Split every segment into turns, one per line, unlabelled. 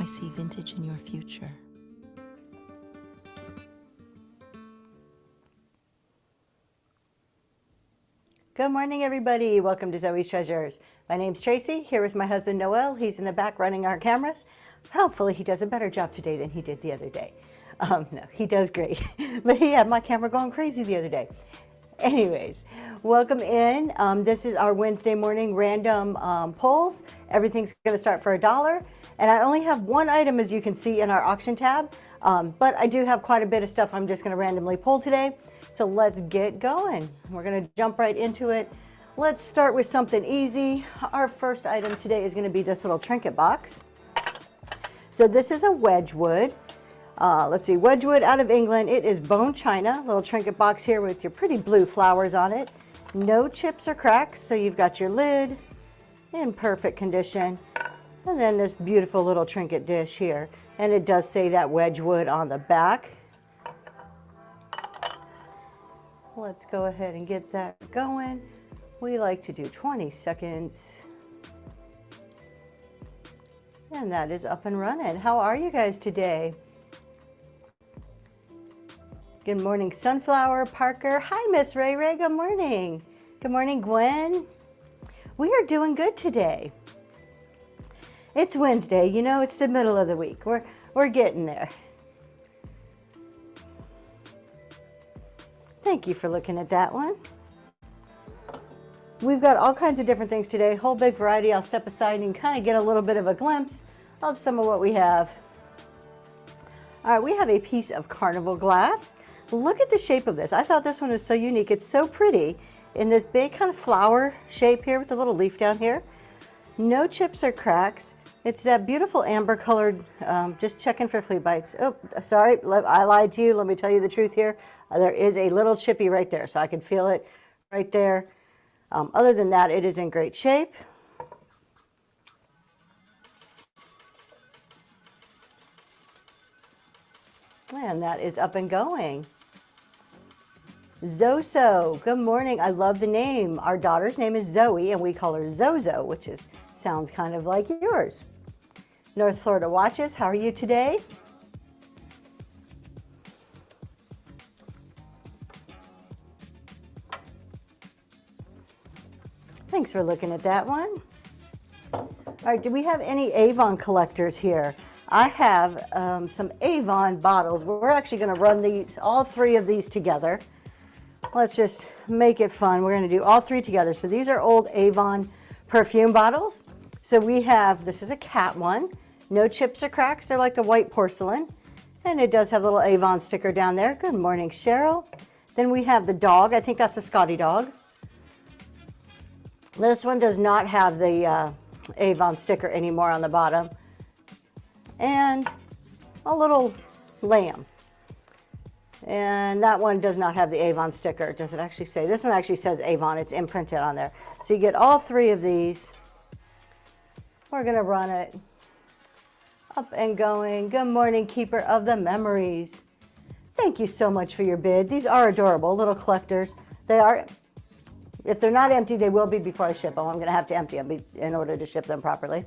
I see vintage in your future.
Good morning, everybody. Welcome to Zoe's Treasures. My name's Tracy, here with my husband, Noel. He's in the back running our cameras. Hopefully he does a better job today than he did the other day. No, he does great, but he had my camera going crazy the other day. Anyways, welcome in. This is our Wednesday morning random polls. Everything's going to start for $1, and I only have one item, as you can see, in our auction tab, but I do have quite a bit of stuff I'm just going to randomly pull today. So let's get going. We're going to jump right into it. Let's start with something easy. Our first item today is going to be this little trinket box. So this is a Wedgwood. Let's see, Wedgwood out of England. It is bone china, little trinket box here with your pretty blue flowers on it. No chips or cracks, so you've got your lid in perfect condition. And then this beautiful little trinket dish here. And it does say that Wedgwood on the back. Let's go ahead and get that going. We like to do 20 seconds. And that is up and running. How are you guys today? Good morning, Sunflower, Parker. Hi, Miss Ray Ray. Good morning. Good morning, Gwen. We are doing good today. It's Wednesday. You know, it's the middle of the week. We're getting there. Thank you for looking at that one. We've got all kinds of different things today, whole big variety. I'll step aside and kind of get a little bit of a glimpse of some of what we have. All right, we have a piece of carnival glass. Look at the shape of this. I thought this one was so unique. It's so pretty in this big kind of flower shape here with the little leaf down here. No chips or cracks. It's that beautiful amber colored, just checking for flea bites. Oh, sorry, I lied to you. Let me tell you the truth here. There is a little chippy right there, so I can feel it right there. Other than that, it is in great shape. And that is up and going. Zoso, good morning. I love the name. Our daughter's name is Zoe, and we call her Zozo, which sounds kind of like yours. North Florida Watches, how are you today? Thanks for looking at that one. All right, do we have any Avon collectors here? I have some Avon bottles. We're actually going to run these, all three of these together. Let's just make it fun. We're going to do all three together. So these are old Avon perfume bottles. So we have, this is a cat one. No chips or cracks. They're like the white porcelain. And it does have a little Avon sticker down there. Good morning, Cheryl. Then we have the dog. I think that's a Scotty dog. This one does not have the Avon sticker anymore on the bottom. And a little lamb. And that one does not have the Avon sticker. Does it actually say? This one actually says Avon. It's imprinted on there. So you get all three of these. We're going to run it up and going. Good morning, Keeper of the Memories. Thank you so much for your bid. These are adorable little collectors. They are, if they're not empty, they will be before I ship them. I'm going to have to empty them in order to ship them properly.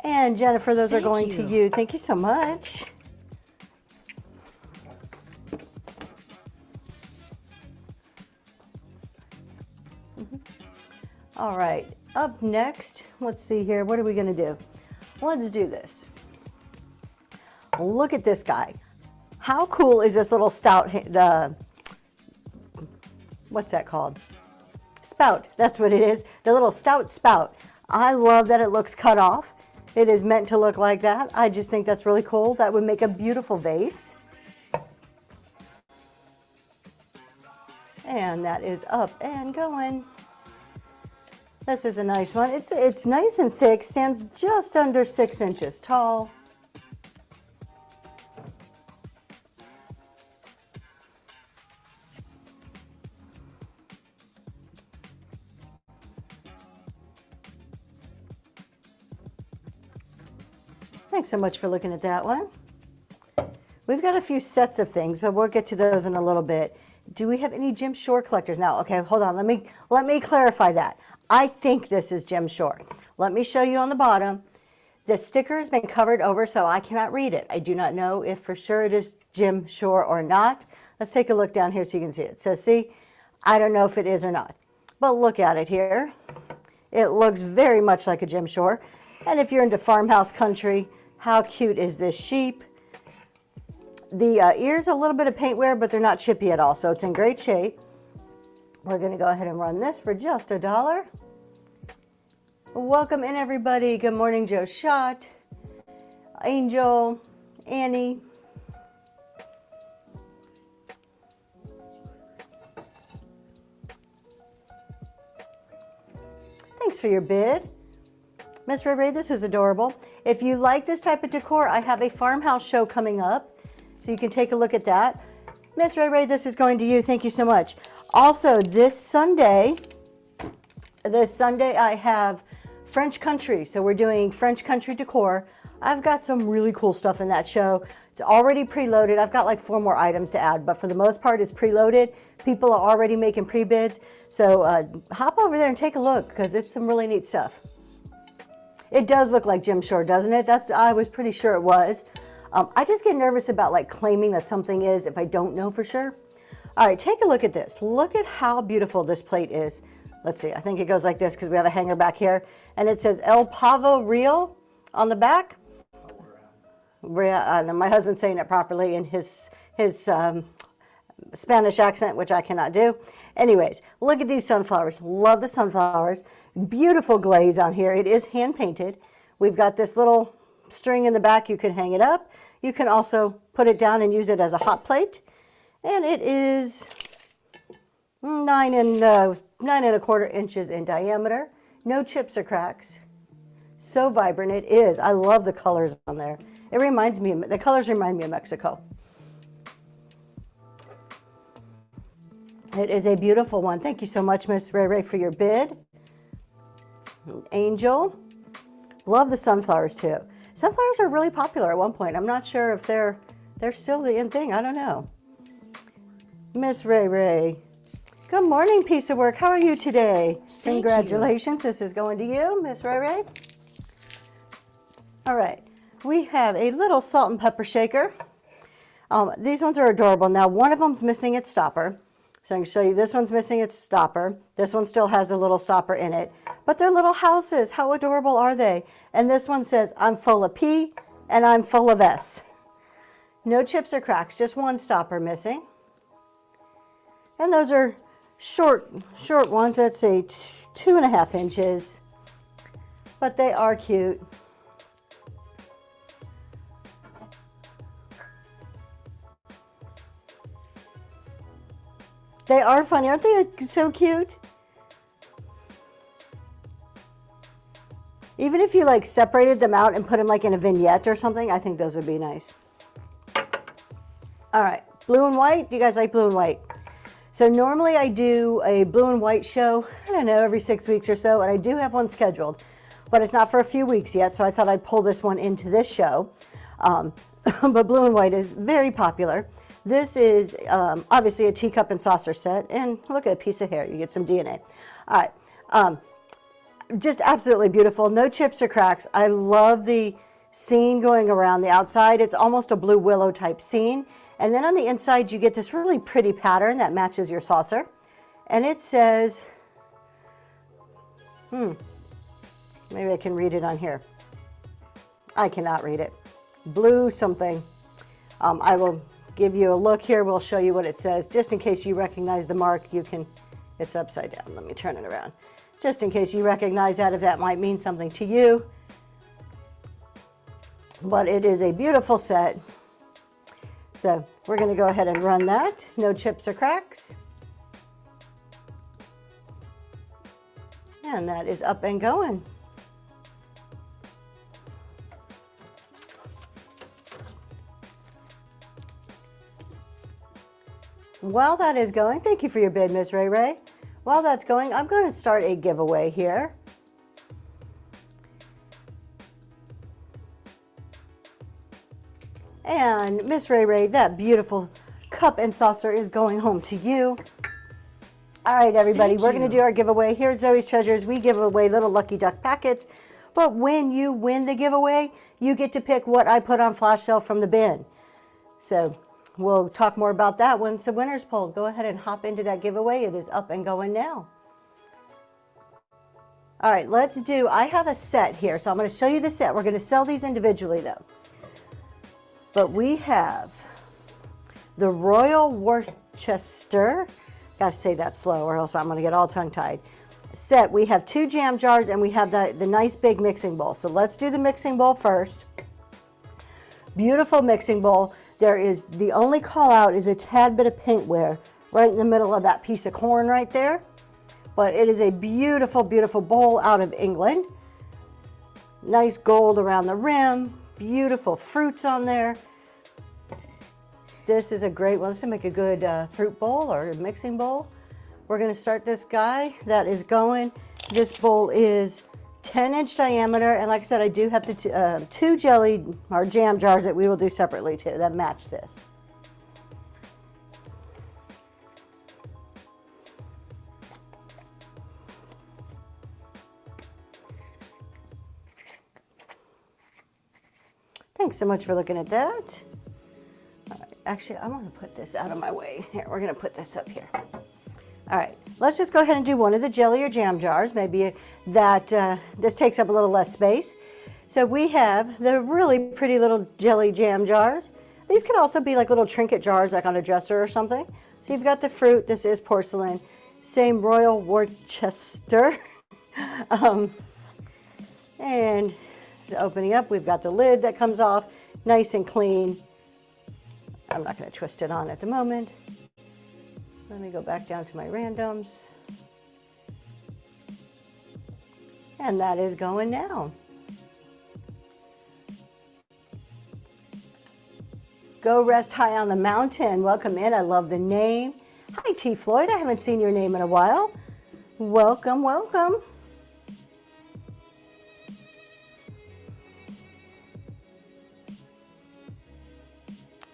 And Jennifer, those are going to you. Thank you so much. All right, up next, let's see here. What are we going to do? Let's do this. Look at this guy. How cool is this little stout, what's that called? Spout, that's what it is. The little stout spout. I love that it looks cut off. It is meant to look like that. I just think that's really cool. That would make a beautiful vase. And that is up and going. This is a nice one. It's nice and thick, stands just under 6 inches tall. Thanks so much for looking at that one. We've got a few sets of things, but we'll get to those in a little bit. Do we have any Jim Shore collectors now? Okay, hold on. Let me clarify that. I think this is Jim Shore. Let me show you on the bottom. The sticker has been covered over, so I cannot read it. I do not know if for sure it is Jim Shore or not. Let's take a look down here so you can see it. So see, I don't know if it is or not. But look at it here. It looks very much like a Jim Shore. And if you're into farmhouse country, how cute is this sheep? The ears, a little bit of paint wear, but they're not chippy at all, so it's in great shape. We're going to go ahead and run this for just $1. Welcome in, everybody. Good morning, Joe Schott, Angel, Annie. Thanks for your bid. Miss Ray Ray, this is adorable. If you like this type of decor, I have a farmhouse show coming up, so you can take a look at that. Miss Ray Ray, this is going to you. Thank you so much. Also, this Sunday I have French country. So we're doing French country decor. I've got some really cool stuff in that show. It's already preloaded. I've got like 4 more items to add, but for the most part, it's preloaded. People are already making pre-bids. So hop over there and take a look because it's some really neat stuff. It does look like Jim Shore, doesn't it? I was pretty sure it was. I just get nervous about like claiming that something is if I don't know for sure. All right, take a look at this. Look at how beautiful this plate is. Let's see, I think it goes like this because we have a hanger back here. And it says El Pavo Real on the back. My husband's saying it properly in his Spanish accent, which I cannot do. Anyways, look at these sunflowers. Love the sunflowers. Beautiful glaze on here. It is hand painted. We've got this little string in the back. You can hang it up. You can also put it down and use it as a hot plate. And it is 9 1/4 inches in diameter. No chips or cracks. So vibrant it is. I love the colors on there. It reminds me, the colors remind me of Mexico. It is a beautiful one. Thank you so much, Miss Ray Ray, for your bid. Angel. Love the sunflowers too. Sunflowers are really popular at one point. I'm not sure if they're still the in thing. I don't know. Miss Ray Ray. Good morning, piece of work. How are you today?
Thank
Congratulations. This is going to you, Miss Ray Ray. All right. We have a little salt and pepper shaker. These ones are adorable. Now, one of them's missing its stopper. So I can show you this one's missing its stopper. This one still has a little stopper in it. But they're little houses. How adorable are they? And this one says, I'm full of P and I'm full of S. No chips or cracks, just one stopper missing. And those are short ones. Let's say 2.5 inches. But they are cute. They are funny, aren't they so cute? Even if you like separated them out and put them like in a vignette or something, I think those would be nice. All right, blue and white. Do you guys like blue and white? So normally I do a blue and white show, I don't know, every 6 weeks or so, and I do have one scheduled, but it's not for a few weeks yet, so I thought I'd pull this one into this show. But blue and white is very popular. This is obviously a teacup and saucer set, and look at a piece of hair. You get some DNA. All right, just absolutely beautiful. No chips or cracks. I love the scene going around the outside. It's almost a blue willow type scene, and then on the inside you get this really pretty pattern that matches your saucer, and it says, maybe I can read it on here. I cannot read it. Blue something. I will give you a look here. We'll show you what it says. Just in case you recognize the mark, you can, it's upside down. Let me turn it around. Just in case you recognize that, if that might mean something to you. But it is a beautiful set. So we're going to go ahead and run that. No chips or cracks. And that is up and going. While that is going, thank you for your bid, Miss Ray Ray. While that's going, I'm going to start a giveaway here. And Miss Ray Ray, that beautiful cup and saucer is going home to you. All right, everybody, we're going to do our giveaway. Here at Zoe's Treasures, we give away little Lucky Duck packets. But when you win the giveaway, you get to pick what I put on flash sale from the bin. So we'll talk more about that once the winner's polled. Go ahead and hop into that giveaway. It is up and going now. All right, I have a set here, so I'm going to show you the set. We're going to sell these individually, though. But we have the Royal Worcester, got to say that slow or else I'm going to get all tongue-tied, set. We have 2 jam jars and we have the nice big mixing bowl. So let's do the mixing bowl first. Beautiful mixing bowl. The only call out is a tad bit of paintware right in the middle of that piece of corn right there. But it is a beautiful, beautiful bowl out of England. Nice gold around the rim, beautiful fruits on there. This is a great one. This will make a good fruit bowl or a mixing bowl. We're going to start this guy. That is going. This bowl is 10-inch diameter, and like I said, I do have the 2 jelly or jam jars that we will do separately too that match this. Thanks so much for looking at that. All right, actually, I want to put this out of my way. Here, we're going to put this up here. All right, let's just go ahead and do one of the jelly or jam jars. Maybe this takes up a little less space. So we have the really pretty little jelly jam jars. These could also be like little trinket jars, like on a dresser or something. So you've got the fruit. This is porcelain. Same Royal Worcester. And so opening up, we've got the lid that comes off, nice and clean. I'm not going to twist it on at the moment. Let me go back down to my randoms. And that is going down. Go Rest High on the Mountain. Welcome in. I love the name. Hi, T. Floyd. I haven't seen your name in a while. Welcome, welcome.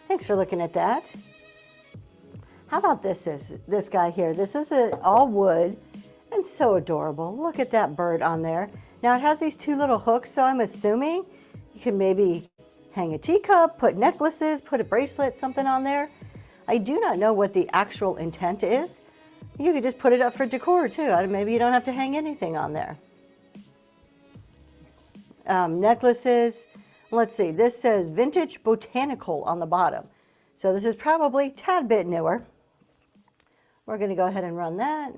Thanks for looking at that. How about this guy here? This is all wood and so adorable. Look at that bird on there. Now it has these 2 little hooks, so I'm assuming you can maybe hang a teacup, put necklaces, put a bracelet, something on there. I do not know what the actual intent is. You could just put it up for decor too. Maybe you don't have to hang anything on there. Necklaces. Let's see, this says Vintage Botanical on the bottom. So this is probably a tad bit newer. We're going to go ahead and run that.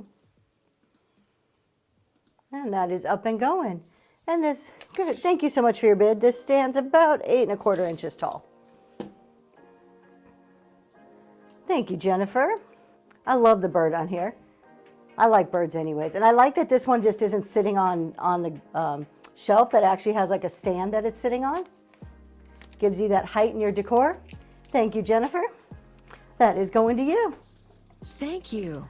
And that is up and going. And this, good, thank you so much for your bid. This stands about 8 1/4 inches tall. Thank you, Jennifer. I love the bird on here. I like birds anyways. And I like that this one just isn't sitting on the shelf, that actually has like a stand that it's sitting on. Gives you that height in your decor. Thank you, Jennifer. That is going to you.
Thank you.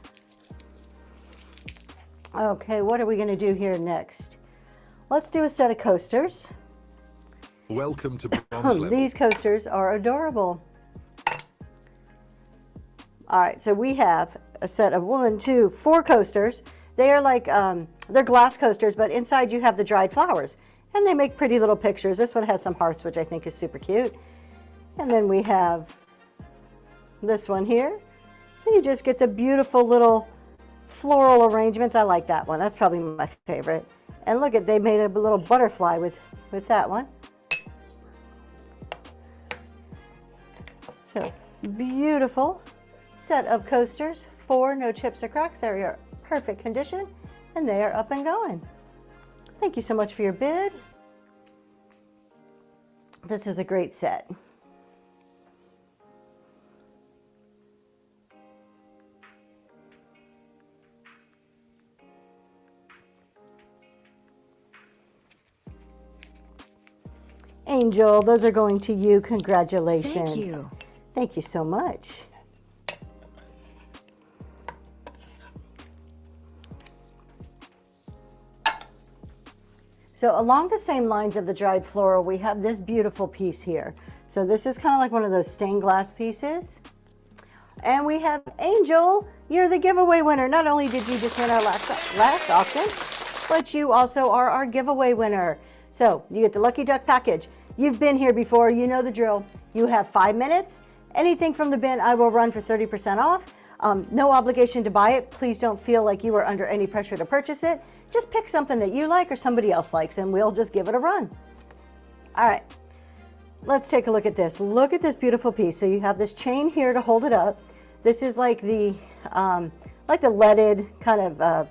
Okay, what are we going to do here next? Let's do a set of coasters.
Welcome to bronze level.
These coasters are adorable. All right, so we have a set of 1, 2, 4 coasters. They are like, they're glass coasters, but inside you have the dried flowers. And they make pretty little pictures. This one has some hearts, which I think is super cute. And then we have this one here. And you just get the beautiful little floral arrangements. I like that one. That's probably my favorite. And look at, they made a little butterfly with that one. So beautiful set of coasters. 4, no chips or cracks. They are perfect condition. And they are up and going. Thank you so much for your bid. This is a great set. Angel, those are going to you. Congratulations.
Thank you.
Thank you so much. So along the same lines of the dried floral, we have this beautiful piece here. So this is kind of like one of those stained glass pieces. And we have Angel. You're the giveaway winner. Not only did you just win our last auction, but you also are our giveaway winner. So you get the Lucky Duck package. You've been here before. You know the drill. You have 5 minutes. Anything from the bin I will run for 30% off. No obligation to buy it. Please don't feel like you are under any pressure to purchase it. Just pick something that you like or somebody else likes and we'll just give it a run. All right, let's take a look at this. Look at this beautiful piece. So you have this chain here to hold it up. This is like the leaded kind of,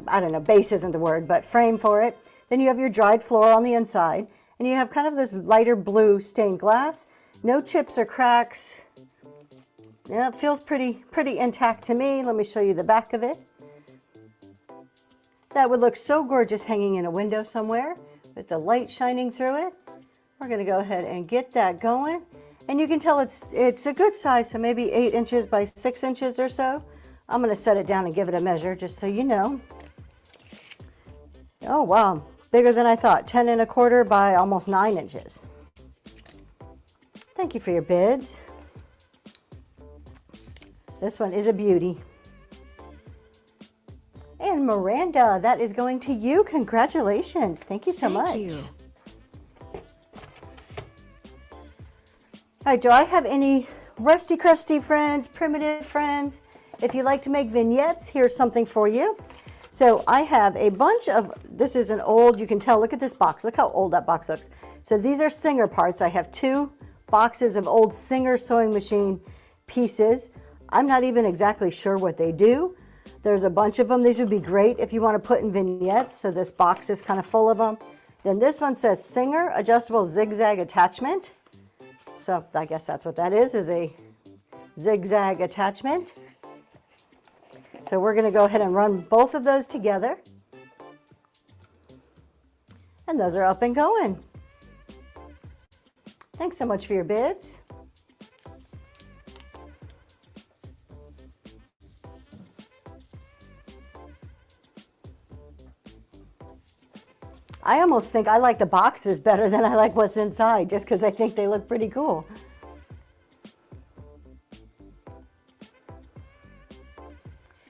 I don't know, base isn't the word, but frame for it. Then you have your dried floor on the inside and you have kind of this lighter blue stained glass. No chips or cracks. Yeah, it feels pretty intact to me. Let me show you the back of it. That would look so gorgeous hanging in a window somewhere with the light shining through it. We're going to go ahead and get that going. And you can tell it's a good size, so maybe 8 inches by 6 inches or so. I'm going to set it down and give it a measure just so you know. Oh, wow. Bigger than I thought. 10 1/4 by almost 9 inches. Thank you for your bids. This one is a beauty. And Miranda, that is going to you. Congratulations. Thank you so much.
Thank you.
All right, do I have any rusty crusty friends, primitive friends? If you like to make vignettes, here's something for you. So I have a bunch of, this is an old, you can tell, look at this box. Look how old that box looks. So these are Singer parts. I have 2 boxes of old Singer sewing machine pieces. I'm not even exactly sure what they do. There's a bunch of them. These would be great if you want to put in vignettes. So this box is kind of full of them. Then this one says Singer adjustable zigzag attachment. So I guess that's what that is a zigzag attachment. So we're going to go ahead and run both of those together. And those are up and going. Thanks so much for your bids. I almost think I like the boxes better than I like what's inside, just because I think they look pretty cool.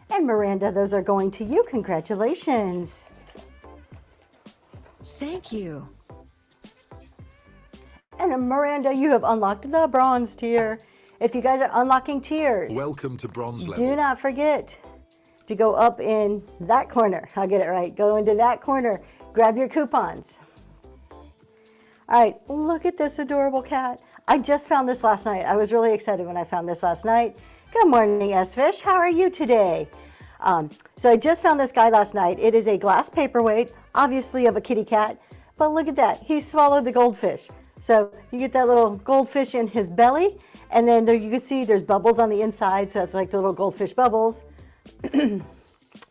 And Miranda, those are going to you. Congratulations.
Thank you.
And Miranda, you have unlocked the bronze tier. If you guys are unlocking tiers,
Welcome to bronze level.
do not forget to go up in that corner. I'll get it right. Go into that corner. Grab your coupons. All right, look at this adorable cat. I just found this last night. I was really excited when I found this last night. Good morning, S-Fish. How are you today? So I just found this guy last night. It is a glass paperweight, obviously of a kitty cat, but look at that. He swallowed the goldfish. So you get that little goldfish in his belly, and then there you can see there's bubbles on the inside, so it's like the little goldfish bubbles.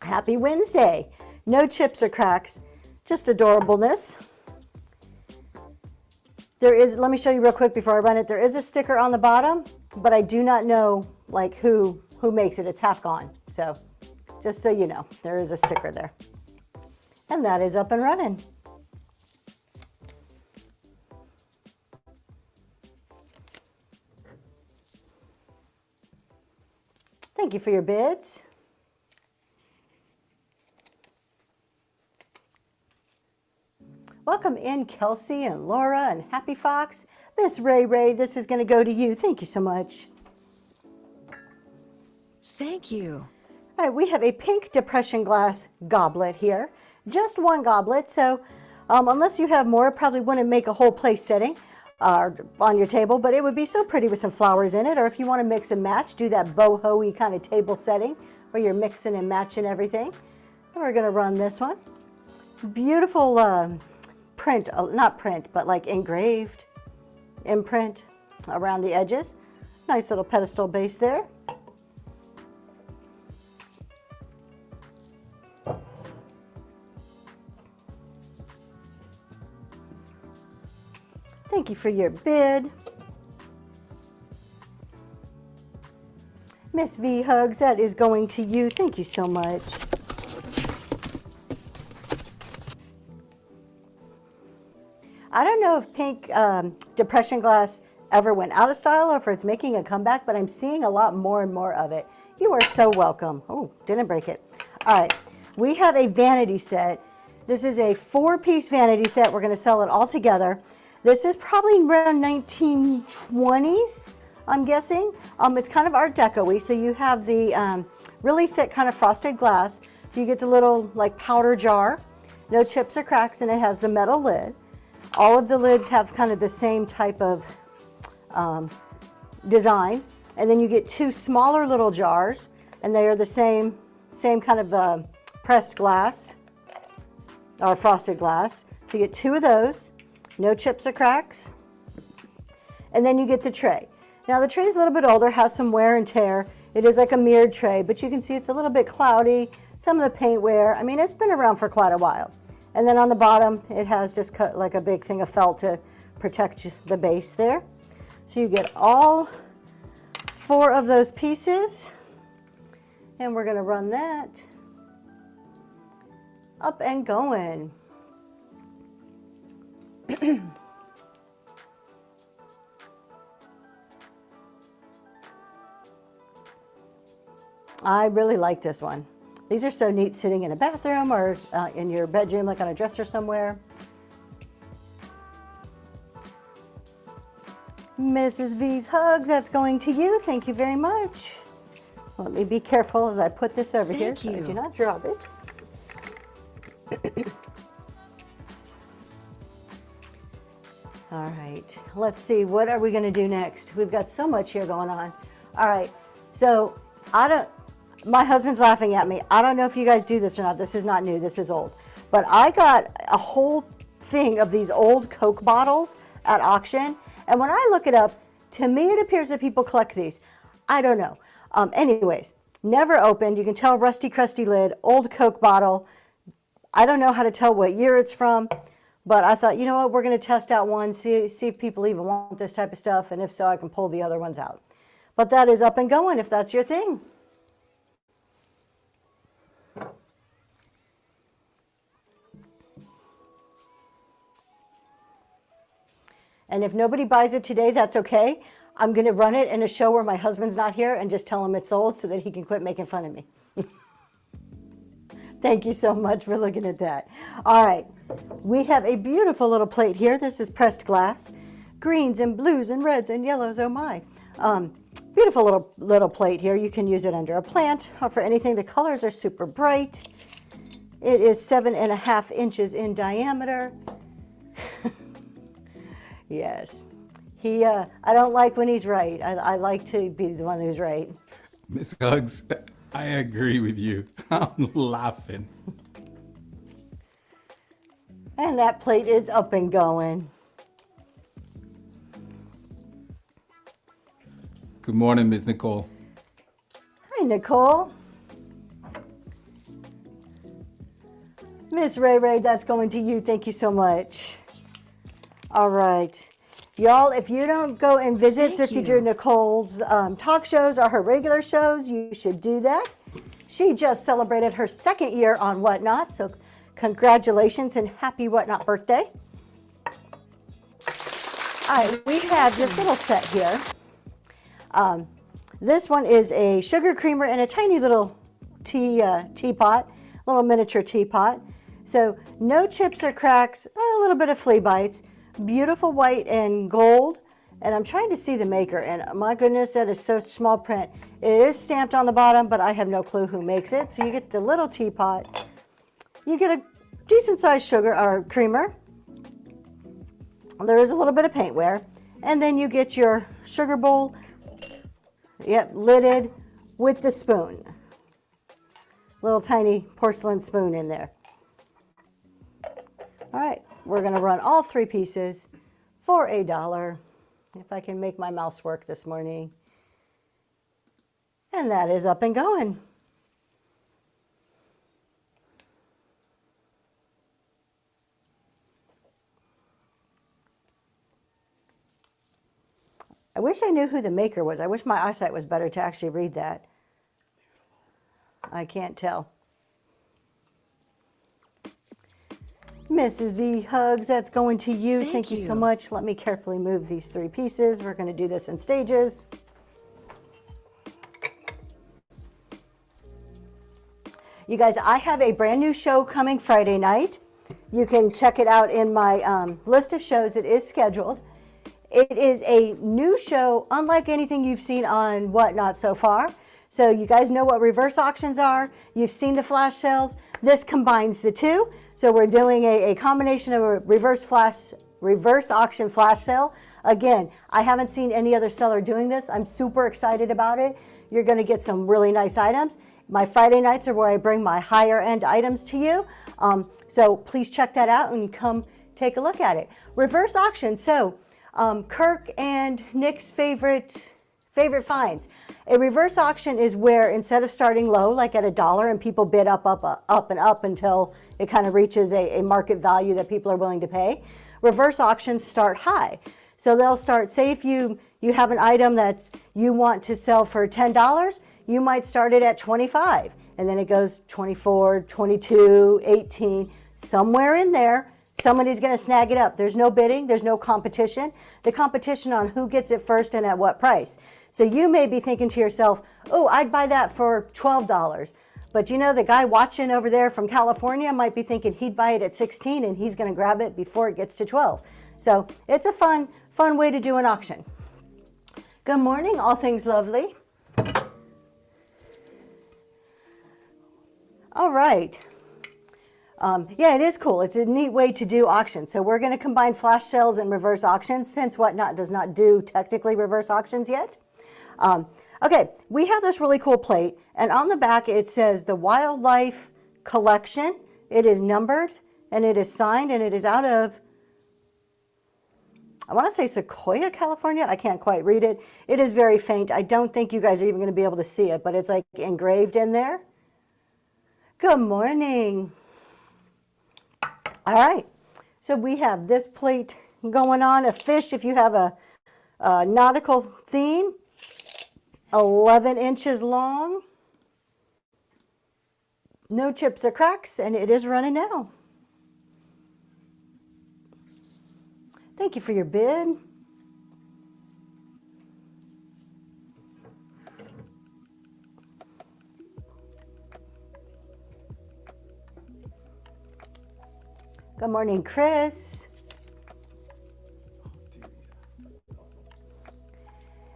Happy Wednesday. No chips or cracks. Just adorableness. There is, let me show you real quick before I run it. There is a sticker on the bottom, but I do not know like who makes it. It's half gone. So just so you know, there is a sticker there. And that is up and running. Thank you for your bids. Welcome in Kelsey and Laura and Happy Fox. Miss Ray, this is going to go to you. Thank you so much.
Thank you.
All right, we have a pink depression glass goblet here. Just one goblet, so unless you have more, probably wouldn't make a whole place setting on your table, but it would be so pretty with some flowers in it. Or if you want to mix and match, do that boho-y kind of table setting where you're mixing and matching everything. And we're going to run this one. Beautiful print, not print, but like engraved imprint around the edges. Nice little pedestal base there. Thank you for your bid. Miss V Hugs, that is going to you. Thank you so much. I don't know if pink depression glass ever went out of style or if it's making a comeback, but I'm seeing a lot more and more of it. You are so welcome. Oh, didn't break it. All right, we have a vanity set. This is a 4-piece vanity set. We're going to sell it all together. This is probably around 1920s, I'm guessing. It's kind of Art Deco-y, so you have the really thick kind of frosted glass. So you get the little like powder jar, no chips or cracks, and it has the metal lid. All of the lids have kind of the same type of design. And then you get 2 smaller little jars, and they are the same kind of pressed glass or frosted glass. So you get 2 of those, no chips or cracks. And then you get the tray. Now the tray is a little bit older, has some wear and tear. It is like a mirrored tray, but you can see it's a little bit cloudy. Some of the paint wear. I mean, it's been around for quite a while. And then on the bottom, it has just cut like a big thing of felt to protect the base there. So you get all 4 of those pieces, and we're going to run that up and going. I really like this one. These are so neat sitting in a bathroom or in your bedroom, like on a dresser somewhere. Mrs. V's hugs, that's going to you. Thank you very much. Let me be careful as I put this over here so I do not drop it. All right, let's see, what are we going to do next? We've got so much here going on. All right, so my husband's laughing at me. I don't know if you guys do this or not. This is not new, this is old. But I got a whole thing of these old Coke bottles at auction. And when I look it up, to me it appears that people collect these. I don't know. Anyways, never opened. You can tell rusty, crusty lid, old Coke bottle. I don't know how to tell what year it's from, but I thought, you know what, we're going to test out one, see if people even want this type of stuff, and if so, I can pull the other ones out. But that is up and going if that's your thing. And if nobody buys it today, that's okay. I'm going to run it in a show where my husband's not here and just tell him it's sold so that he can quit making fun of me. Thank you so much for looking at that. All right, we have a beautiful little plate here. This is pressed glass. Greens and blues and reds and yellows, oh my. Beautiful little plate here. You can use it under a plant or for anything. The colors are super bright. It is 7.5 inches in diameter. Yes. I don't like when he's right. I like to be the one who's right.
Miss Hugs, I agree with you. I'm laughing.
And that plate is up and going.
Good morning, Miss Nicole.
Hi, Nicole. Miss Ray Ray, that's going to you. Thank you so much. All right. Y'all, if you don't go and visit Thrifty Drew Nicole's talk shows or her regular shows, you should do that. She just celebrated her 2nd year on Whatnot, so congratulations and happy Whatnot birthday. All right, we have this little set here. This one is a sugar creamer in a tiny little teapot, little miniature teapot. So no chips or cracks, a little bit of flea bites. Beautiful white and gold, and I'm trying to see the maker, and my goodness, that is so small print. It is stamped on the bottom, but I have no clue who makes it. So you get the little teapot, you get a decent sized sugar or creamer. There is a little bit of paint wear, and then you get your sugar bowl, lidded with the spoon. Little tiny porcelain spoon in there. All right. We're going to run all 3 pieces for $1. If I can make my mouse work this morning. And that is up and going. I wish I knew who the maker was. I wish my eyesight was better to actually read that. I can't tell. Mrs. V Hugs, that's going to you.
Thank
you so
you.
much. Let me carefully move these 3 pieces. We're going to do this in stages. You guys, I have a brand new show coming Friday night. You can check it out in my list of shows. It is scheduled. It is a new show, unlike anything you've seen on Whatnot so far. So you guys know what reverse auctions are. You've seen the flash sales. This combines the two. So we're doing a combination of a reverse auction flash sale. Again, I haven't seen any other seller doing this. I'm super excited about it. You're going to get some really nice items. My Friday nights are where I bring my higher end items to you. So please check that out and come take a look at it. Reverse auction. So Kirk and Nick's favorite finds. A reverse auction is where instead of starting low, like at $1, and people bid up and up until it kind of reaches a market value that people are willing to pay, reverse auctions start high. So they'll start, say if you have an item that you want to sell for $10, you might start it at 25, and then it goes 24, 22, 18, somewhere in there. Somebody's going to snag it up. There's no bidding. There's no competition. The competition on who gets it first and at what price. So you may be thinking to yourself, oh, I'd buy that for $12. But you know, the guy watching over there from California might be thinking he'd buy it at 16 and he's going to grab it before it gets to 12. So it's a fun way to do an auction. Good morning, all things lovely. All right. Yeah, it is cool. It's a neat way to do auctions. So we're going to combine flash sales and reverse auctions since Whatnot does not do technically reverse auctions yet. Okay, we have this really cool plate, and on the back it says the Wildlife Collection. It is numbered, and it is signed, and it is out of, I want to say Sequoia, California. I can't quite read it. It is very faint. I don't think you guys are even going to be able to see it, but it's like engraved in there. Good morning. All right, so we have this plate going on, a fish if you have a nautical theme, 11 inches long, no chips or cracks, and it is running now. Thank you for your bid. Good morning, Chris.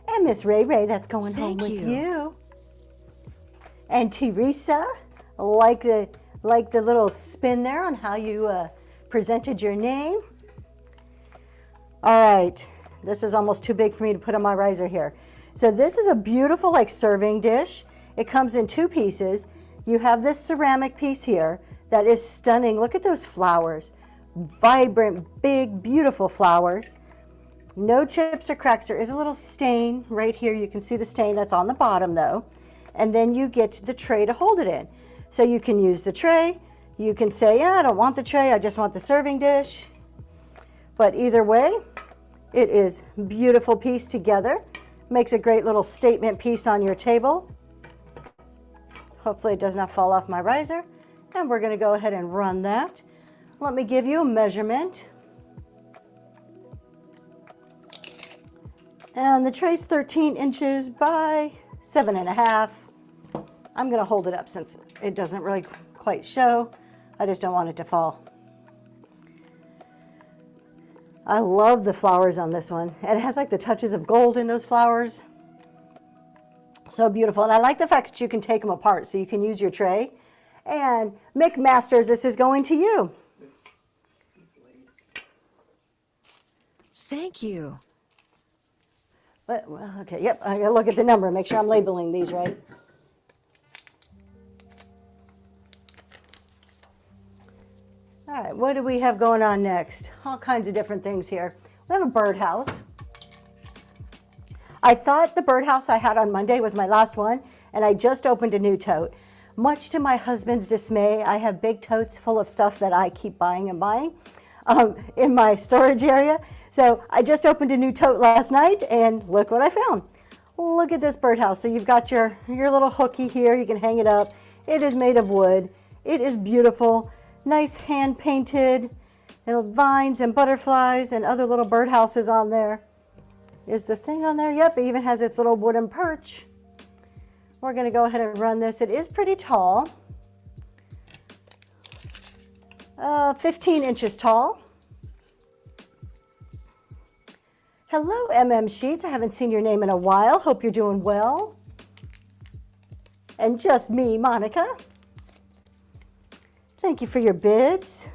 And Miss Ray Ray, that's going home with you. And Teresa, like the little spin there on how you presented your name. All right, this is almost too big for me to put on my riser here. So this is a beautiful like serving dish. It comes in 2 pieces. You have this ceramic piece here that is stunning. Look at those flowers. Vibrant, big, beautiful flowers. No chips or cracks. There is a little stain right here. You can see the stain that's on the bottom though. And then you get the tray to hold it in. So you can use the tray. You can say, yeah, I don't want the tray. I just want the serving dish. But either way, it is a beautiful piece together. Makes a great little statement piece on your table. Hopefully it does not fall off my riser. And we're going to go ahead and run that. Let me give you a measurement. And the tray's 13 inches by 7.5. I'm going to hold it up since it doesn't really quite show. I just don't want it to fall. I love the flowers on this one. And it has like the touches of gold in those flowers. So beautiful. And I like the fact that you can take them apart so you can use your tray. And Mick Masters, this is going to you.
Thank you.
Well, okay, yep, I gotta look at the number, make sure I'm labeling these right. All right, what do we have going on next? All kinds of different things here. We have a birdhouse. I thought the birdhouse I had on Monday was my last one, and I just opened a new tote. Much to my husband's dismay, I have big totes full of stuff that I keep buying and buying in my storage area. So I just opened a new tote last night, and look what I found. Look at this birdhouse. So you've got your little hooky here. You can hang it up. It is made of wood. It is beautiful. Nice hand-painted Little vines and butterflies and other little birdhouses on there. Is the thing on there? Yep, it even has its little wooden perch. We're going to go ahead and run this. It is pretty tall. 15 inches tall. Hello, Sheets. I haven't seen your name in a while. Hope you're doing well. And just me, Monica. Thank you for your bids.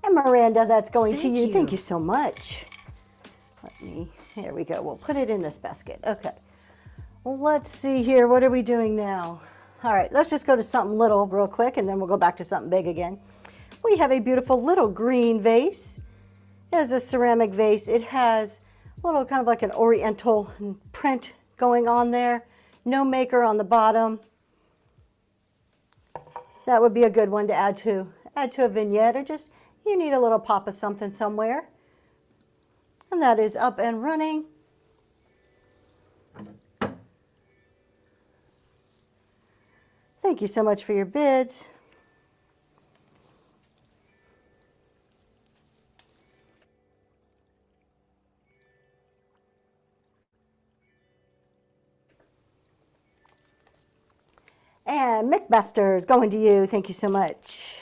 And Miranda, that's going to you. Thank you so much. Here we go. We'll put it in this basket. Okay. Well, let's see here. What are we doing now? All right, let's just go to something little real quick, and then we'll go back to something big again. We have a beautiful little green vase. It is a ceramic vase. It has a little kind of like an oriental print going on there. No maker on the bottom. That would be a good one to add to a vignette, or just you need a little pop of something somewhere. And that is up and running. Thank you so much for your bids. And McMaster's going to you. Thank you so much.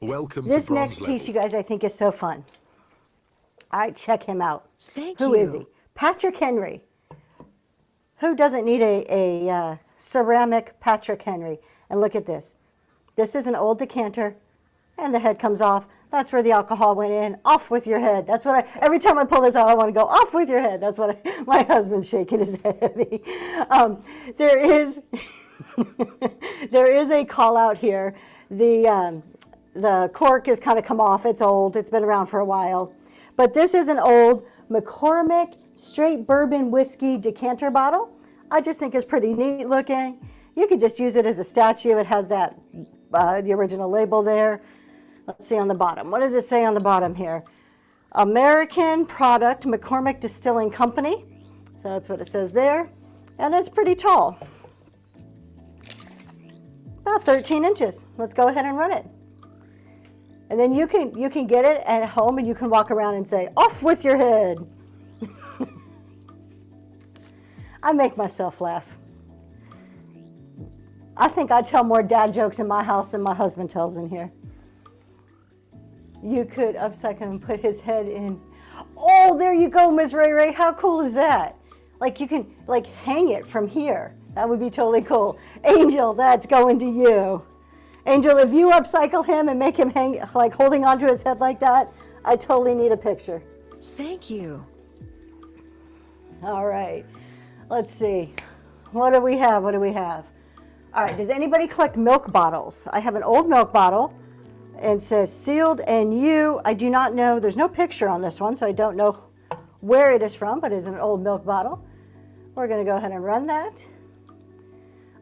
Welcome to
This
bronze
next piece,
level.
you guys, I think is so fun. All right, check him out.
Thank
Who
you.
is he? Patrick Henry. Who doesn't need a ceramic Patrick Henry? And look at this. This is an old decanter, and the head comes off. That's where the alcohol went in. Off with your head. That's what every time I pull this out, I want to go, off with your head. That's what my husband's shaking his head at me. There is, there is a call out here. The cork has kind of come off. It's old. It's been around for a while. But this is an old McCormick straight bourbon whiskey decanter bottle. I just think it's pretty neat looking. You could just use it as a statue. It has that, the original label there. Let's see on the bottom. What does it say on the bottom here? American product, McCormick Distilling Company. So that's what it says there. And it's pretty tall. About 13 inches. Let's go ahead and run it. And then you can get it at home and you can walk around and say, off with your head. I make myself laugh. I think I tell more dad jokes in my house than my husband tells in here. You could upcycle and put his head in. Oh, there you go, Ms. Ray Ray. How cool is that? Like you can like hang it from here. That would be totally cool. Angel, that's going to you. Angel, if you upcycle him and make him hang, like holding onto his head like that, I totally need a picture.
Thank you.
All right. Let's see. What do we have? What do we have? All right. Does anybody collect milk bottles? I have an old milk bottle. And it says sealed and you. I do not know. There's no picture on this one, so I don't know where it is from, but it's an old milk bottle. We're going to go ahead and run that.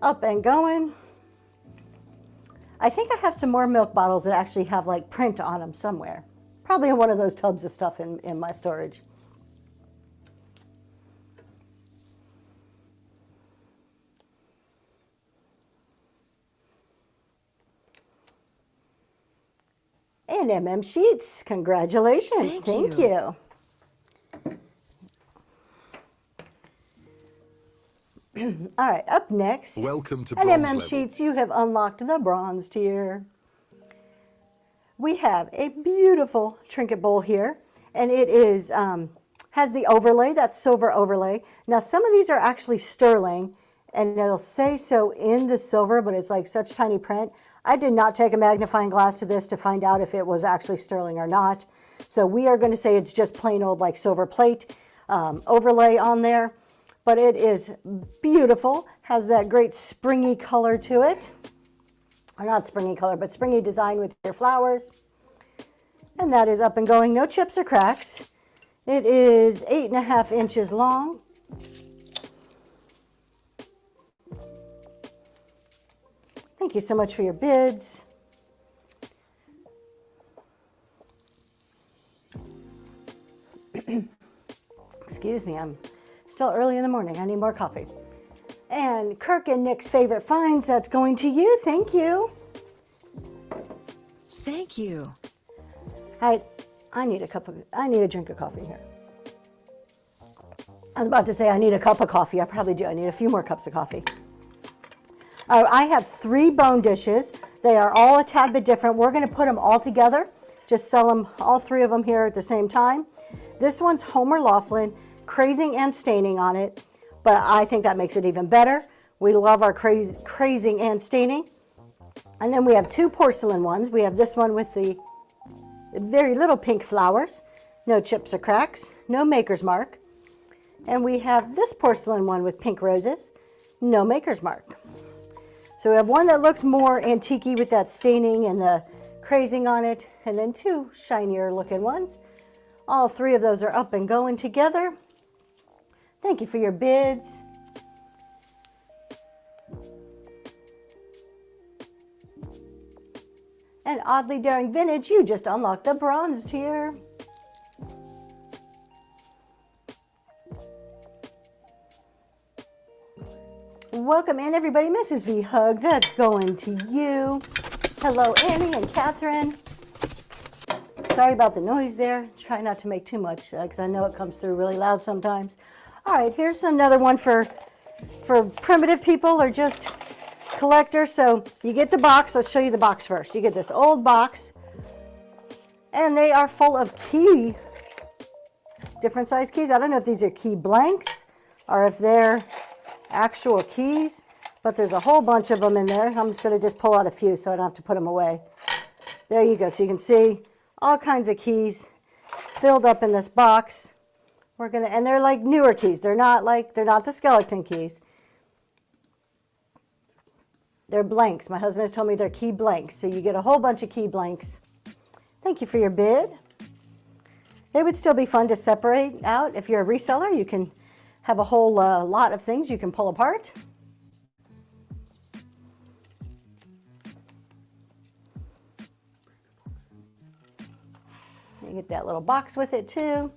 Up and going. I think I have some more milk bottles that actually have like print on them somewhere. Probably in one of those tubs of stuff in my storage. And Sheets, congratulations. Thank you. All right, up next.
Welcome to
And
bronze level.
Sheets, you have unlocked the bronze tier. We have a beautiful trinket bowl here, and it is has the overlay, that silver overlay. Now, some of these are actually sterling, and it'll say so in the silver, but it's like such tiny print. I did not take a magnifying glass to this to find out if it was actually sterling or not. So we are going to say it's just plain old like silver plate overlay on there. But it is beautiful, has that great springy color to it. Or not springy color, but springy design with your flowers. And that is up and going, no chips or cracks. It is 8.5 inches long. Thank you so much for your bids. Excuse me, I'm still early in the morning. I need more coffee. And Kirk and Nick's favorite finds, that's going to you. Thank you.
Thank you.
I need a drink of coffee here. I was about to say I need a cup of coffee. I probably do. I need a few more cups of coffee. I have 3 bone dishes. They are all a tad bit different. We're going to put them all together. Just sell them, all 3 of them here at the same time. This one's Homer Laughlin, crazing and staining on it, but I think that makes it even better. We love our crazing and staining. And then we have 2 porcelain ones. We have this one with the very little pink flowers, no chips or cracks, no maker's mark. And we have this porcelain one with pink roses, no maker's mark. So we have one that looks more antique-y with that staining and the crazing on it, and then 2 shinier looking ones. All 3 of those are up and going together. Thank you for your bids. And Oddly Daring Vintage, you just unlocked the bronze tier. Welcome in, everybody. Mrs. V Hugs, that's going to you. Hello, Annie and Catherine. Sorry about the noise there. Try not to make too much because I know it comes through really loud sometimes. All right, here's another one for primitive people or just collectors. So you get the box. Let's show you the box first. You get this old box, and they are full of different size keys. I don't know if these are key blanks or if they're actual keys, but there's a whole bunch of them in there. I'm going to just pull out a few so I don't have to put them away. There you go. So you can see all kinds of keys filled up in this box. And they're like newer keys. They're not the skeleton keys. They're blanks. My husband has told me they're key blanks. So you get a whole bunch of key blanks. Thank you for your bid. They would still be fun to separate out. If you're a reseller, you can have a whole lot of things you can pull apart. You get that little box with it too.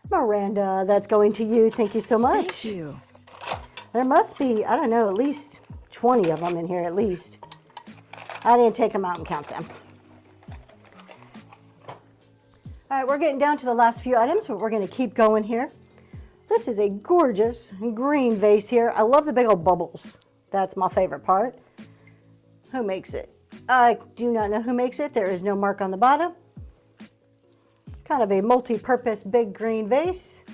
Miranda, that's going to you. Thank you so much.
Thank you.
There must be, I don't know, at least 20 of them in here at least. I didn't take them out and count them. All right, we're getting down to the last few items, but we're going to keep going here. This is a gorgeous green vase here. I love the big old bubbles. That's my favorite part. Who makes it? I do not know who makes it. There is no mark on the bottom. Kind of a multi-purpose big green vase.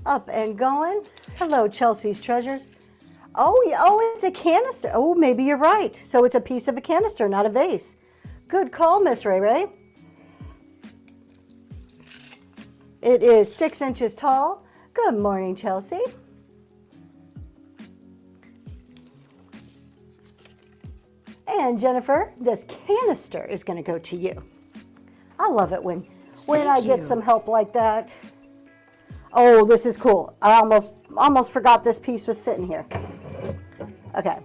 Up and going. Hello, Chelsea's Treasures. Oh, yeah, it's a canister. Oh, maybe you're right. So it's a piece of a canister, not a vase. Good call, Miss Ray Ray. It is 6 inches tall. Good morning, Chelsea. And Jennifer, this canister is going to go to you. I love it when I get some help like that. Oh, this is cool. I almost forgot this piece was sitting here. Okay.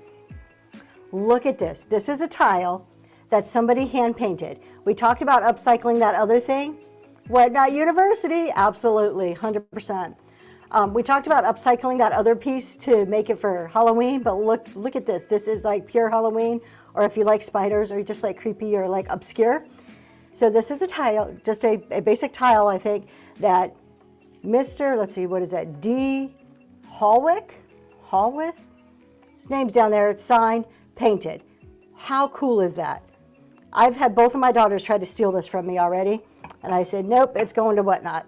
Look at this. This is a tile that somebody hand painted. We talked about upcycling that other thing. What Not University? Absolutely, 100%. We talked about upcycling that other piece to make it for Halloween, but look at this. This is like pure Halloween, or if you like spiders, or just like creepy or like obscure. So this is a tile, just a basic tile, I think, that Mr., let's see, what is that, D. Hallwith? His name's down there, it's signed, painted. How cool is that? I've had both of my daughters try to steal this from me already, and I said, nope, it's going to Whatnot.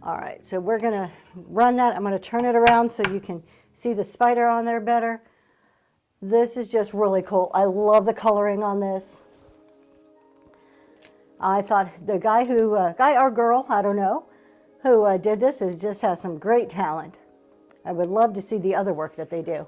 All right, so we're gonna run that. I'm gonna turn it around so you can see the spider on there better. This is just really cool. I love the coloring on this. I thought the guy or girl, I don't know, who did this just has some great talent. I would love to see the other work that they do.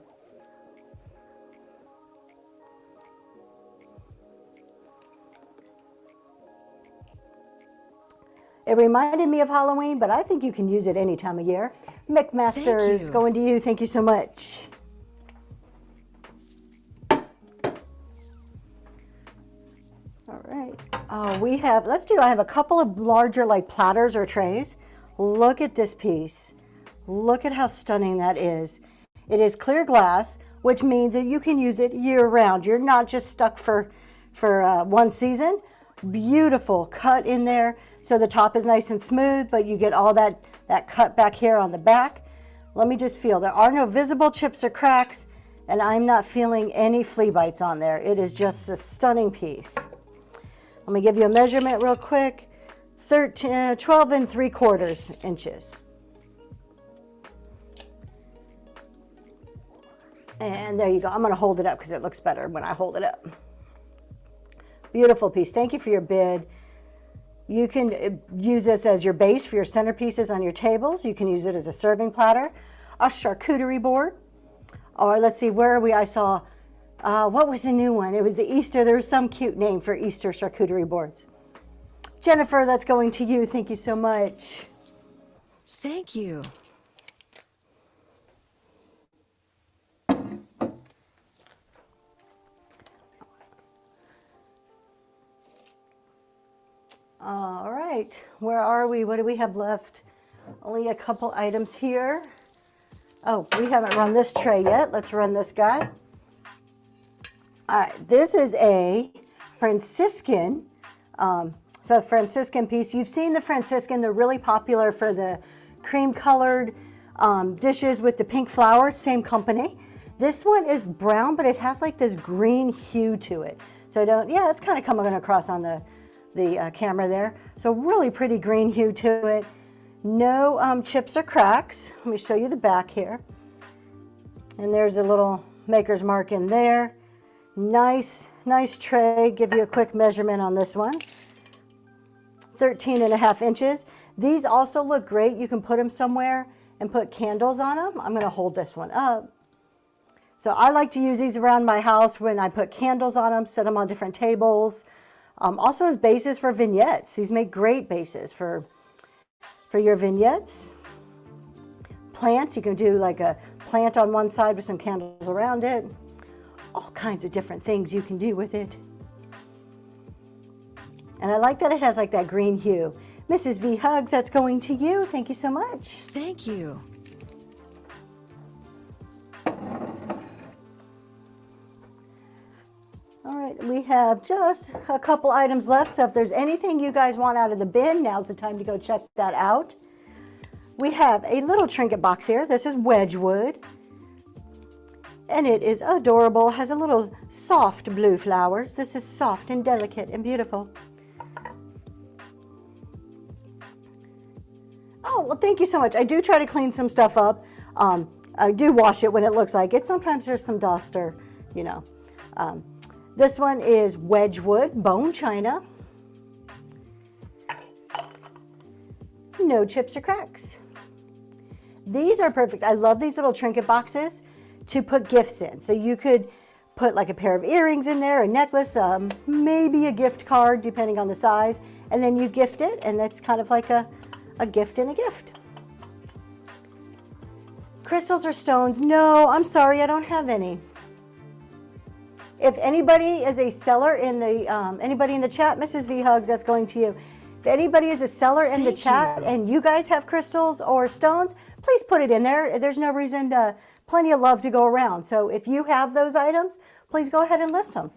It reminded me of Halloween, but I think you can use it any time of year. McMaster is going to you. Thank you so much. All right. I have a couple of larger like platters or trays. Look at this piece. Look at how stunning that is. It is clear glass, which means that you can use it year round. You're not just stuck for one season. Beautiful cut in there. So the top is nice and smooth, but you get all that cut back here on the back. Let me just feel. There are no visible chips or cracks, and I'm not feeling any flea bites on there. It is just a stunning piece. Let me give you a measurement real quick. 12 3/4 inches. And there you go. I'm going to hold it up because it looks better when I hold it up. Beautiful piece. Thank you for your bid. You can use this as your base for your centerpieces on your tables. You can use it as a serving platter, a charcuterie board, or let's see, where are we? I saw, what was the new one? It was the Easter. There was some cute name for Easter charcuterie boards. Jennifer, that's going to you. Thank you so much.
Thank you.
All right, where are we? What do we have left? Only a couple items here. Oh, we haven't run this tray yet. Let's run this guy. All right, this is a Franciscan, Franciscan piece. You've seen the Franciscan. They're really popular for the cream-colored dishes with the pink flowers, same company. This one is brown, but it has like this green hue to it. So it's kind of coming across on the camera there. So really pretty green hue to it. No chips or cracks. Let me show you the back here. And there's a little maker's mark in there. Nice tray. Give you a quick measurement on this one. 13.5 inches. These also look great. You can put them somewhere and put candles on them. I'm going to hold this one up. So I like to use these around my house when I put candles on them, set them on different tables. Also as bases for vignettes. These make great bases for your vignettes. Plants, you can do like a plant on one side with some candles around it. All kinds of different things you can do with it. And I like that it has like that green hue. Mrs. V Hugs, that's going to you. Thank you so much.
Thank you.
All right, we have just a couple items left, so if there's anything you guys want out of the bin, now's the time to go check that out. We have a little trinket box here. This is Wedgwood, and it is adorable. Has a little soft blue flowers. This is soft and delicate and beautiful. Oh, well, thank you so much. I do try to clean some stuff up. I do wash it when it looks like it. Sometimes there's some dust or, this one is Wedgwood bone china. No chips or cracks. These are perfect. I love these little trinket boxes to put gifts in. So you could put like a pair of earrings in there, a necklace, maybe a gift card depending on the size, and then you gift it, and that's kind of like a gift in a gift. Crystals or stones? No, I'm sorry, I don't have any. If anybody is a seller in the, anybody in the chat, Mrs. V Hugs, that's going to you. If anybody is a seller in the chat and you guys have crystals or stones, please put it in there. There's no reason to, plenty of love to go around. So if you have those items, please go ahead and list them.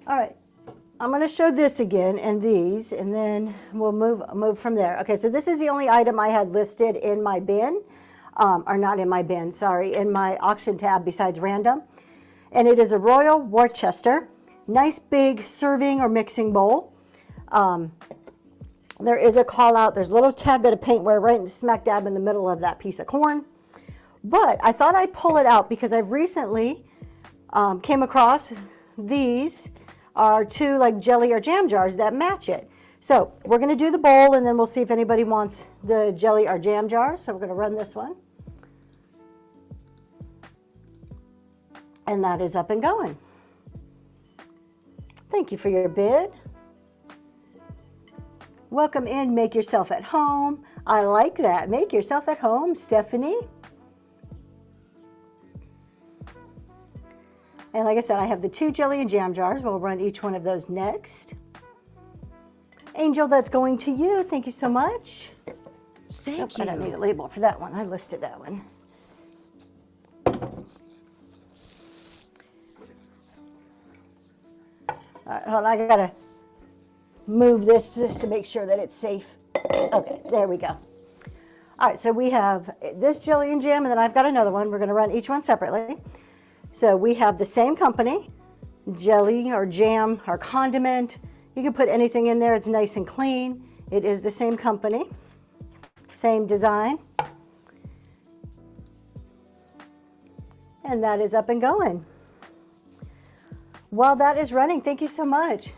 All right, I'm going to show this again and these, and then we'll move from there. Okay, so this is the only item I had listed in my bin. Or not in my bin, sorry, in my auction tab besides random. And it is a Royal Worcester. Nice big serving or mixing bowl. There is a call out. There's a little tad bit of paintware right in smack dab in the middle of that piece of corn. But I thought I'd pull it out because I've recently came across these are two like jelly or jam jars that match it. So we're going to do the bowl and then we'll see if anybody wants the jelly or jam jar. So we're going to run this one. And that is up and going. Thank you for your bid. Welcome in, make yourself at home. I like that. Make yourself at home, Stephanie. And like I said, I have the 2 jelly and jam jars. We'll run each one of those next. Angel, that's going to you. Thank you so much.
Thank
I don't need
you.
a label for that one. I listed that one. All right, hold on, I gotta move this just to make sure that it's safe. Okay, there we go. All right, so we have this jelly and jam, and then I've got another one. We're gonna run each one separately. So we have the same company, jelly or jam or condiment. You can put anything in there, it's nice and clean. It is the same company, same design. And that is up and going. While that is running, thank you so much.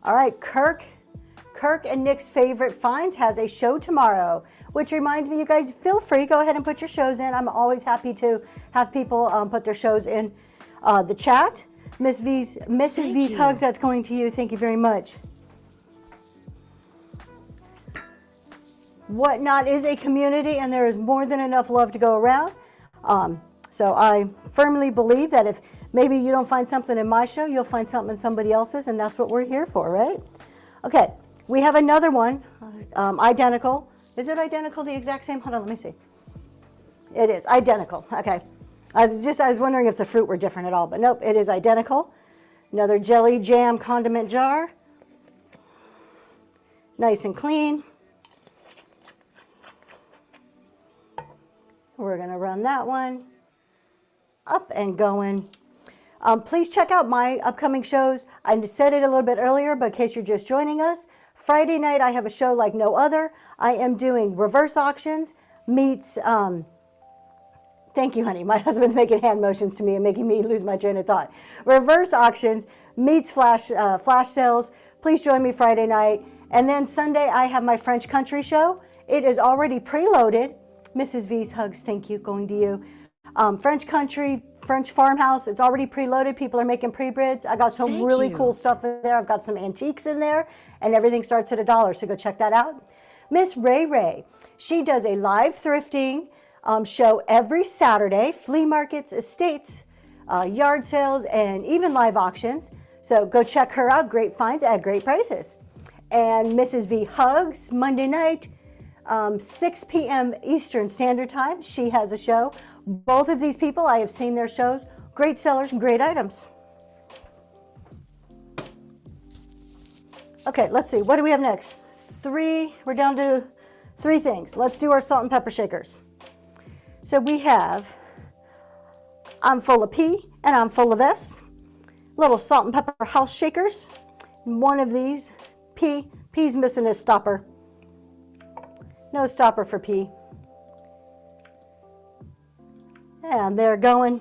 All right, Kirk and Nick's Favorite Finds has a show tomorrow, which reminds me, you guys feel free, go ahead and put your shows in. I'm always happy to have people put their shows in the chat. Mrs. V's hugs, that's going to you. Thank you very much. Whatnot is a community, and there is more than enough love to go around. So I firmly believe that if maybe you don't find something in my show, you'll find something in somebody else's, and that's what we're here for, right? Okay, we have another one, identical. Is it identical, the exact same? Hold on, let me see. It is identical, okay. I was wondering if the fruit were different at all, but nope, it is identical. Another jelly jam condiment jar. Nice and clean. We're gonna run that one. Up and going. Please check out my upcoming shows. I said it a little bit earlier, but in case you're just joining us, Friday night I have a show like no other. I am doing reverse auctions meets, thank you, honey. My husband's making hand motions to me and making me lose my train of thought. Reverse auctions meets flash sales. Please join me Friday night. And then Sunday I have my French country show. It is already preloaded. Mrs. V's hugs, thank you, going to you. French country, French farmhouse, it's already preloaded. People are making pre-bids. I got some really cool stuff in there. I've got some antiques in there, and everything starts at $1, so go check that out. Miss Ray, she does a live thrifting show every Saturday, flea markets, estates, yard sales, and even live auctions. So go check her out, great finds at great prices. And Mrs. V hugs, Monday night, 6 p.m. Eastern Standard Time. She has a show. Both of these people, I have seen their shows. Great sellers and great items. Okay, let's see. What do we have next? We're down to 3 things. Let's do our salt and pepper shakers. So we have, I'm full of P and I'm full of S. Little salt and pepper house shakers. One of these, P's missing his stopper. No stopper for P. And they're going,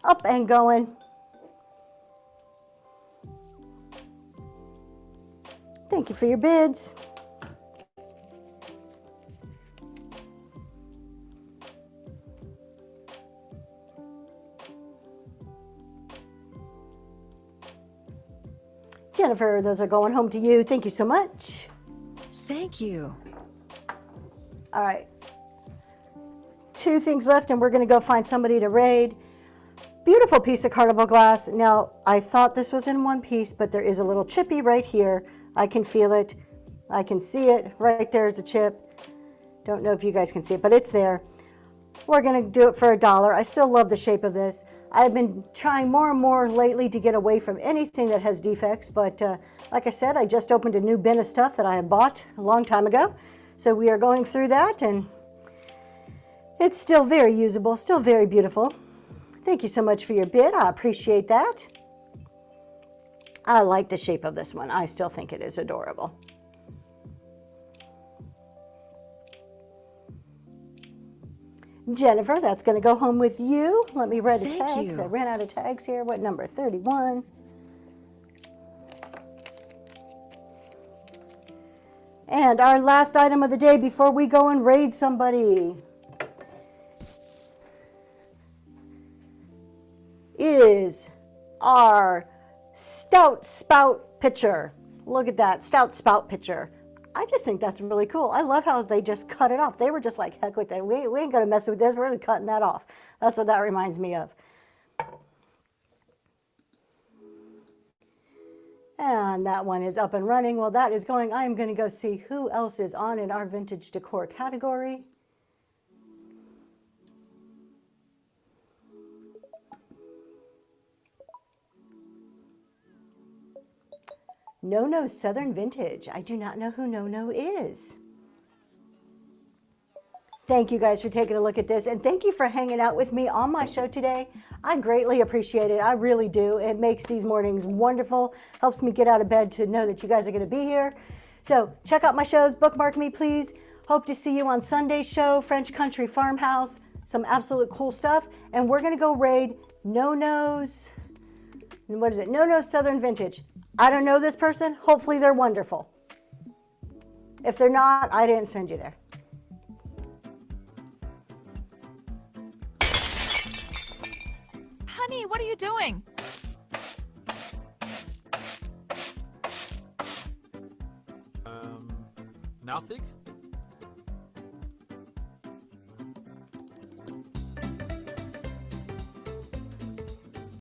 up and going. Thank you for your bids. Jennifer, those are going home to you. Thank you so much.
Thank you.
All right. 2 things left, and we're going to go find somebody to raid. Beautiful piece of carnival glass. Now, I thought this was in one piece, but there is a little chippy right here. I can feel it. I can see it. Right there's a chip. Don't know if you guys can see it, but it's there. We're going to do it for $1. I still love the shape of this. I've been trying more and more lately to get away from anything that has defects, but like I said, I just opened a new bin of stuff that I had bought a long time ago. So we are going through that, and it's still very usable, still very beautiful. Thank you so much for your bid. I appreciate that. I like the shape of this one. I still think it is adorable. Jennifer, that's going to go home with you. Let me read a tag because I ran out of tags here. What number? 31. And our last item of the day before we go and raid somebody is our stout spout pitcher. Look at that, stout spout pitcher. I just think that's really cool. I love how they just cut it off. They were just like, heck with that. We ain't going to mess with this. We're cutting that off. That's what that reminds me of. And that one is up and running. While that is going, I'm going to go see who else is on in our vintage decor category. No Southern Vintage. I do not know who No is. Thank you guys for taking a look at this, and thank you for hanging out with me on my show today. I greatly appreciate it. I really do. It makes these mornings wonderful. Helps me get out of bed to know that you guys are going to be here. So check out my shows. Bookmark me, please. Hope to see you on Sunday's show, French Country Farmhouse. Some absolute cool stuff. And we're going to go raid No-No's. What is it? No Southern Vintage. I don't know this person. Hopefully they're wonderful. If they're not, I didn't send you there.
Honey, what are you doing?
Nothing?